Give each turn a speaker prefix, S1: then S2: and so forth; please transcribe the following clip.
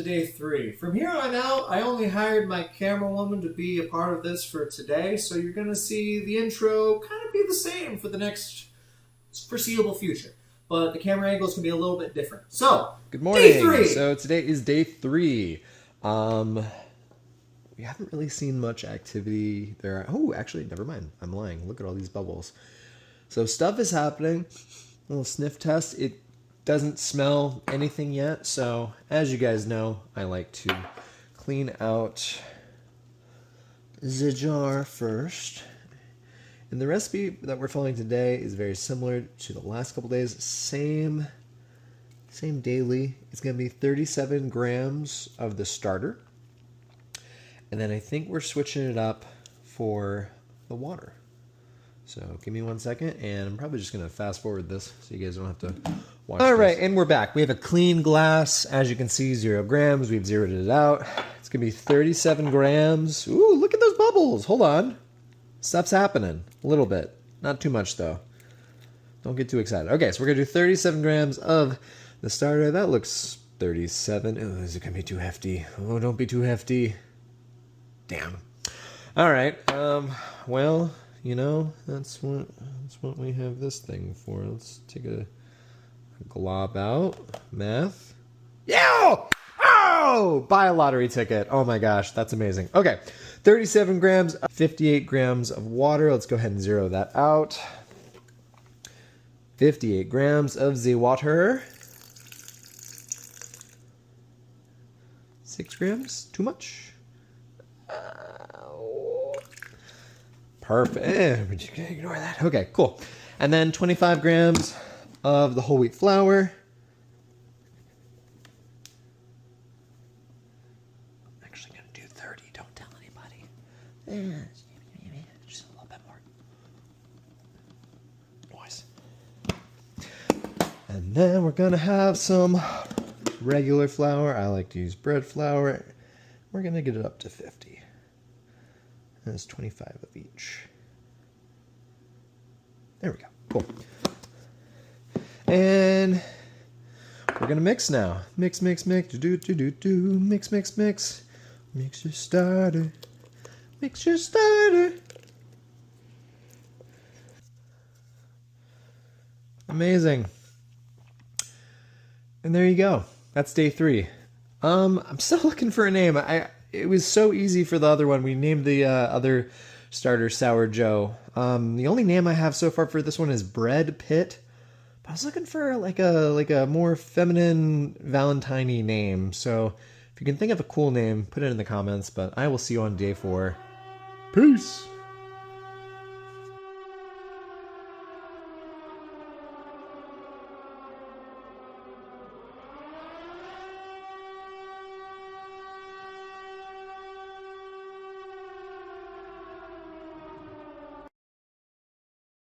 S1: day 3. From here on out, I only hired my camera woman to be a part of this for today, so you're going to see the intro kind of be the same for the next foreseeable future. But the camera angles can be a little bit different. So,
S2: good morning.
S1: Day 3!
S2: So today is day 3. We haven't really seen much activity there. Oh, actually, never mind. I'm lying. Look at all these bubbles. So stuff is happening. A little sniff test. It doesn't smell anything yet. So as you guys know, I like to clean out the jar first. And the recipe that we're following today is very similar to the last couple days. Same daily. It's going to be 37 grams of the starter. And then I think we're switching it up for the water. So give me 1 second, and I'm probably just going to fast forward this so you guys don't have to watch this. All right, and we're back. We have a clean glass. As you can see, 0 grams. We've zeroed it out. It's going to be 37 grams. Ooh, look at those bubbles. Hold on. Stuff's happening. A little bit. Not too much, though. Don't get too excited. Okay, so we're going to do 37 grams of the starter. That looks 37. Oh, is it going to be too hefty? Oh, don't be too hefty. Damn. All right. Well, you know, that's what we have this thing for. Let's take a glob out. Math. Yeah! Oh! Buy a lottery ticket. Oh my gosh, that's amazing. Okay. 37 grams, 58 grams of water. Let's go ahead and zero that out. 58 grams of the water. 6 grams? Too much? Perfect. Ignore that. Okay, cool. And then 25 grams of the whole wheat flour. I'm actually going to do 30. Don't tell anybody. Just a little bit more. Nice. And then we're going to have some regular flour. I like to use bread flour. We're going to get it up to 50. That's 25 of each. There we go. Cool. And we're going to mix now. Mix, mix, mix. Mix, mix, mix. Mix your starter. Mix your starter. Amazing. And there you go. That's day 3. I'm still looking for a name. It was so easy for the other one. We named the other starter Sour Joe. The only name I have so far for this one is Bread Pit. But I was looking for like a more feminine Valentine-y name. So if you can think of a cool name, put it in the comments. But I will see you on day 4. Peace!